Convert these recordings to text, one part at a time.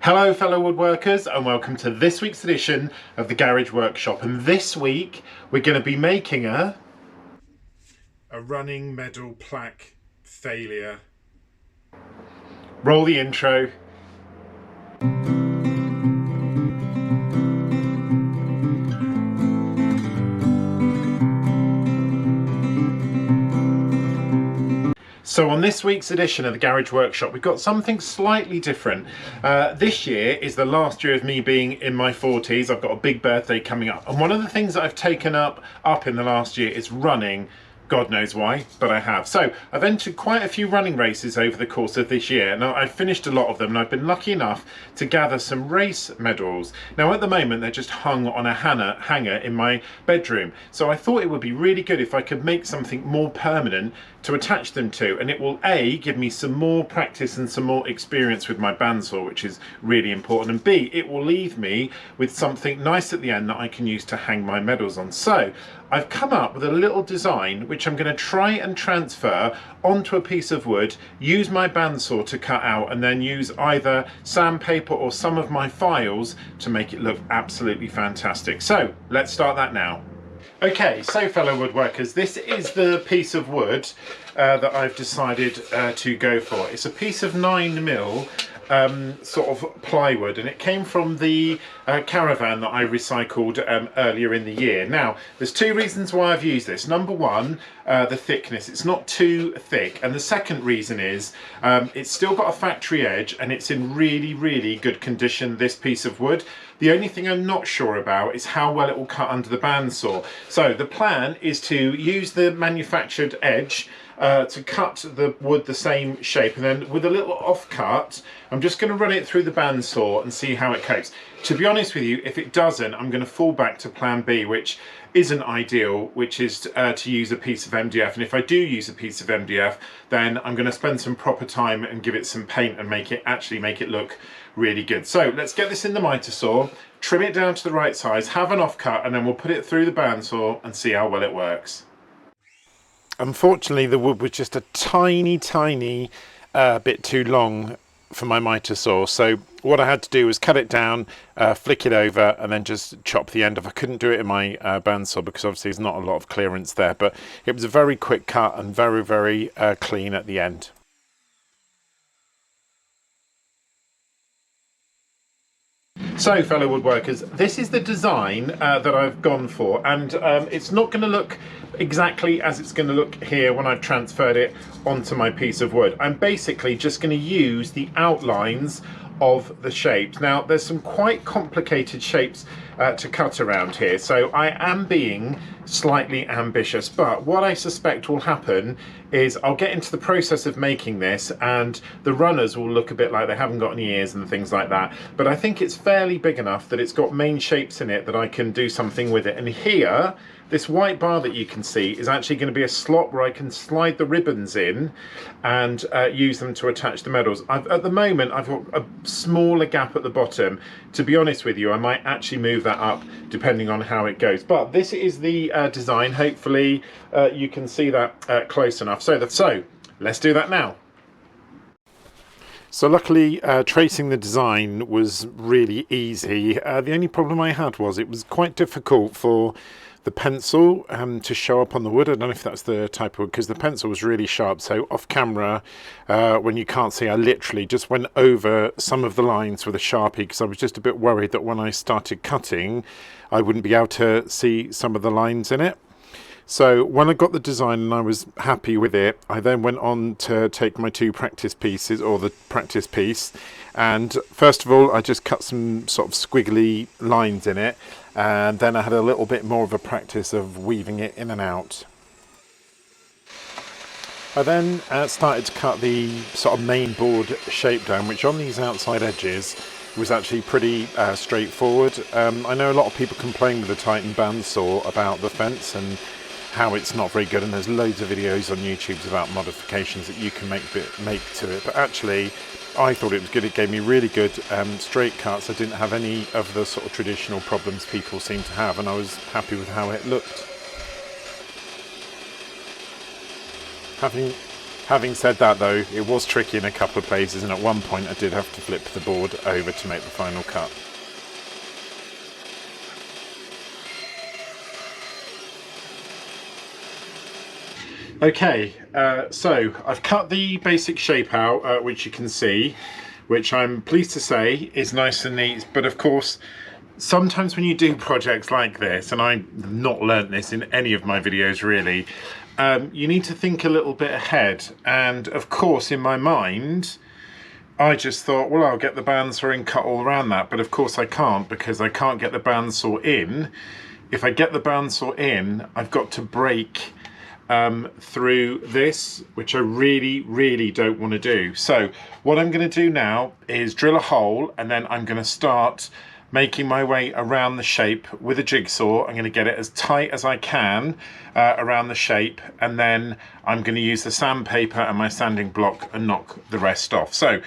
Hello fellow woodworkers and welcome to this week's edition of the Garage Workshop, and this week we're going to be making a running medal plaque failure. Roll the intro. So on this week's edition of the Garage Workshop, we've got something slightly different. This year is the last year of me being in my 40s. I've got a big birthday coming up. And one of the things that I've taken up in the last year is running. God knows why, but I have. So I've entered quite a few running races over the course of this year. Now I've finished a lot of them and I've been lucky enough to gather some race medals. Now at the moment they're just hung on a hanger in my bedroom. So I thought it would be really good if I could make something more permanent to attach them to, and it will A, give me some more practice and some more experience with my bandsaw, which is really important, and B, it will leave me with something nice at the end that I can use to hang my medals on. So I've come up with a little design which I'm going to try and transfer onto a piece of wood, use my bandsaw to cut out, and then use either sandpaper or some of my files to make it look absolutely fantastic. So let's start that now. Okay, so fellow woodworkers, this is the piece of wood that I've decided to go for. It's a piece of 9mm sort of plywood, and it came from the caravan that I recycled earlier in the year. Now, there's two reasons why I've used this. Number one, the thickness. It's not too thick, and the second reason is it's still got a factory edge and it's in really, really good condition, this piece of wood. The only thing I'm not sure about is how well it will cut under the bandsaw. So the plan is to use the manufactured edge to cut the wood the same shape, and then with a little offcut I'm just going to run it through the bandsaw and see how it copes. To be honest with you, if it doesn't, I'm going to fall back to plan B, which isn't ideal, which is to use a piece of MDF. And if I do use a piece of MDF, then I'm going to spend some proper time and give it some paint and make it look really good. So let's get this in the miter saw, trim it down to the right size, have an offcut, and then we'll put it through the bandsaw and see how well it works. Unfortunately, the wood was just a tiny bit too long for my miter saw, so what I had to do was cut it down, flick it over, and then just chop the end off. I couldn't do it in my bandsaw because obviously there's not a lot of clearance there, but it was a very quick cut and very clean at the end. So fellow woodworkers, this is the design that I've gone for, and it's not going to look exactly as it's going to look here when I've transferred it onto my piece of wood. I'm basically just going to use the outlines of the shapes. Now there's some quite complicated shapes to cut around here, so I am being slightly ambitious, but what I suspect will happen is I'll get into the process of making this and the runners will look a bit like they haven't got any ears and things like that, but I think it's fairly big enough that it's got main shapes in it that I can do something with it. And here, this white bar that you can see is actually going to be a slot where I can slide the ribbons in and use them to attach the medals. At the moment I've got a smaller gap at the bottom. To be honest with you, I might actually move that up depending on how it goes, but this is the design. Hopefully you can see that close enough. So let's do that now. So luckily tracing the design was really easy. The only problem I had was it was quite difficult for the pencil to show up on the wood. I don't know if that's the type of wood, because the pencil was really sharp. So off camera, when you can't see, I literally just went over some of the lines with a Sharpie because I was just a bit worried that when I started cutting I wouldn't be able to see some of the lines in it. So when I got the design and I was happy with it, I then went on to take my two practice pieces, or the practice piece, and first of all I just cut some sort of squiggly lines in it, and then I had a little bit more of a practice of weaving it in and out. I then started to cut the sort of main board shape down, which on these outside edges was actually pretty straightforward. I know a lot of people complain with the Titan bandsaw about the fence and how it's not very good, and there's loads of videos on YouTube about modifications that you can make to it, but actually I thought it was good. It gave me really good straight cuts. I didn't have any of the sort of traditional problems people seem to have, and I was happy with how it looked. Having Having said that though, it was tricky in a couple of places, and at one point I did have to flip the board over to make the final cut. Okay, so I've cut the basic shape out, which you can see, which I'm pleased to say is nice and neat, but of course sometimes when you do projects like this, and I've not learnt this in any of my videos really, you need to think a little bit ahead. And of course in my mind I just thought, well, I'll get the bandsaw and cut all around that, but of course I can't, because I can't get the bandsaw in. If I get the bandsaw in, I've got to break through this, which I really don't want to do. So what I'm going to do now is drill a hole, and then I'm going to start making my way around the shape with a jigsaw. I'm going to get it as tight as I can around the shape, and then I'm going to use the sandpaper and my sanding block and knock the rest off. So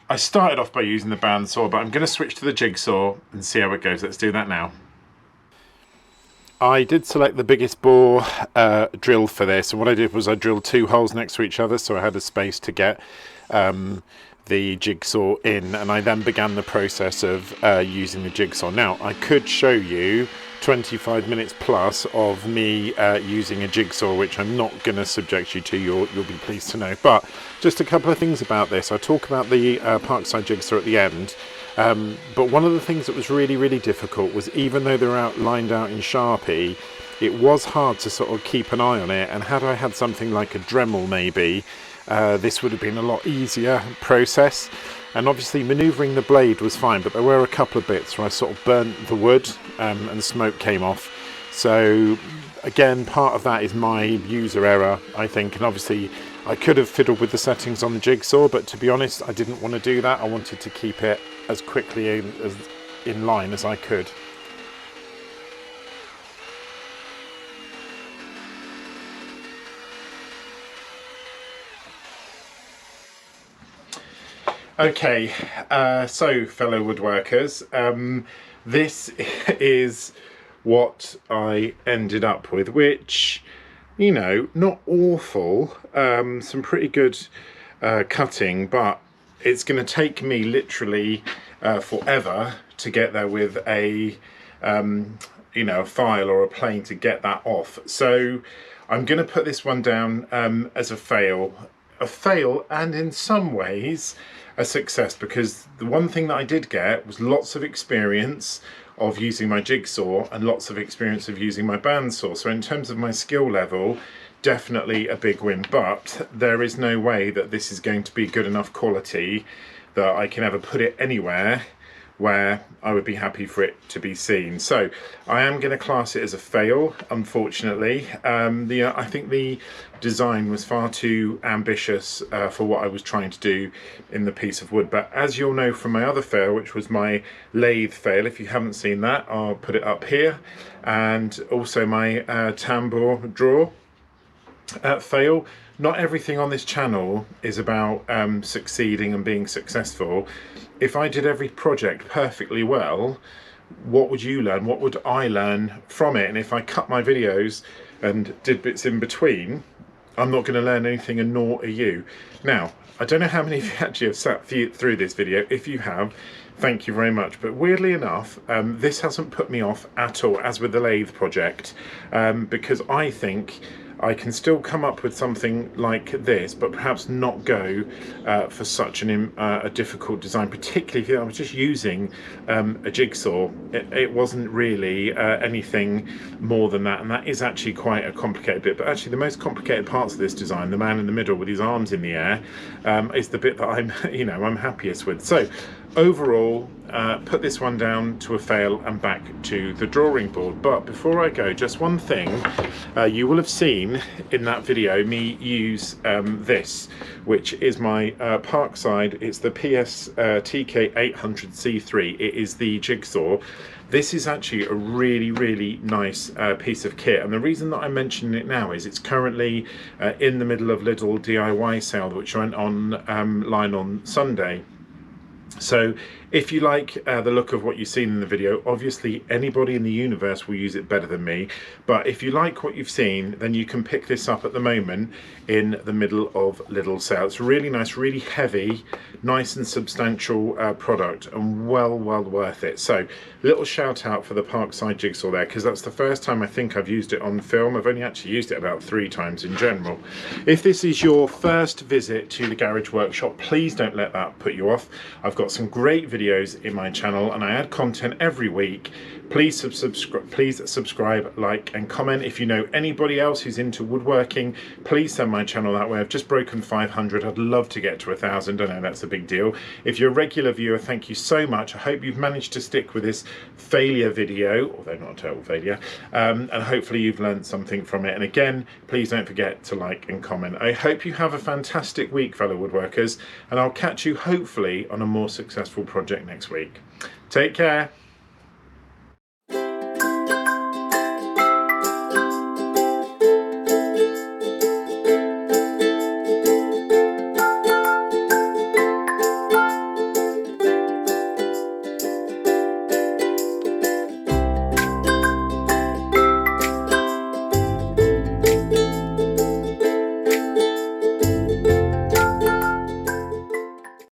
I started off by using the bandsaw, but I'm going to switch to the jigsaw and see how it goes. Let's do that now. I did select the biggest bore drill for this, and what I did was I drilled 2 holes next to each other, so I had a space to get the jigsaw in, and I then began the process of using the jigsaw. Now I could show you 25 minutes plus of me using a jigsaw, which I'm not going to subject you to, you'll be pleased to know. But just a couple of things about this. I talk about the Parkside jigsaw at the end. But one of the things that was really difficult was, even though they're lined out in Sharpie, it was hard to sort of keep an eye on it. And had I had something like a Dremel maybe, this would have been a lot easier process. And obviously manoeuvring the blade was fine, but there were a couple of bits where I sort of burnt the wood and smoke came off. So again, part of that is my user error, I think. And obviously I could have fiddled with the settings on the jigsaw, but to be honest, I didn't want to do that. I wanted to keep it as quickly in line as I could. Okay, so fellow woodworkers, this is what I ended up with, which, you know, not awful, some pretty good cutting, but it's going to take me literally forever to get there with a you know, a file or a plane to get that off. So I'm going to put this one down as a fail, and in some ways a success, because the one thing that I did get was lots of experience of using my jigsaw and lots of experience of using my bandsaw. So in terms of my skill level, definitely a big win, but there is no way that this is going to be good enough quality that I can ever put it anywhere where I would be happy for it to be seen. So I am going to class it as a fail, unfortunately. I think the design was far too ambitious for what I was trying to do in the piece of wood. But as you'll know from my other fail, which was my lathe fail, if you haven't seen that, I'll put it up here, and also my tambour drawer fail. Not everything on this channel is about succeeding and being successful. If I did every project perfectly well, what would you learn? What would I learn from it? And if I cut my videos and did bits in between, I'm not going to learn anything, and nor are you. Now, I don't know how many of you actually have sat through this video. If you have, thank you very much. But weirdly enough, this hasn't put me off at all, as with the lathe project, because I think I can still come up with something like this, but perhaps not go for such a difficult design, particularly if I was just using a jigsaw. It wasn't really anything more than that, and that is actually quite a complicated bit. But actually the most complicated parts of this design, the man in the middle with his arms in the air, is the bit that I'm happiest with. So overall, put this one down to a fail and back to the drawing board. But before I go, just one thing. You will have seen in that video me use this, which is my Parkside. It's the PS TK800C3. It is the jigsaw. This is actually a really nice piece of kit, and the reason that I'm mentioning it now is it's currently in the middle of Lidl DIY sale, which went on line on Sunday. So If you like the look of what you've seen in the video, obviously anybody in the universe will use it better than me, but if you like what you've seen, then you can pick this up at the moment in the middle of Lidl sale. It's really nice, really heavy, nice and substantial product, and well worth it. So little shout out for the Parkside jigsaw there, because that's the first time I think I've used it on film. I've only actually used it about 3 times in general. If this is your first visit to the garage workshop, please don't let that put you off. I've got some great videos in my channel and I add content every week. Please subscribe, like and comment. If you know anybody else who's into woodworking, please send my channel that way. I've just broken 500. I'd love to get to 1,000. I know that's a big deal. If you're a regular viewer, thank you so much. I hope you've managed to stick with this failure video, although not a total failure, and hopefully you've learned something from it. And again, please don't forget to like and comment. I hope you have a fantastic week, fellow woodworkers, and I'll catch you hopefully on a more successful project next week. Take care.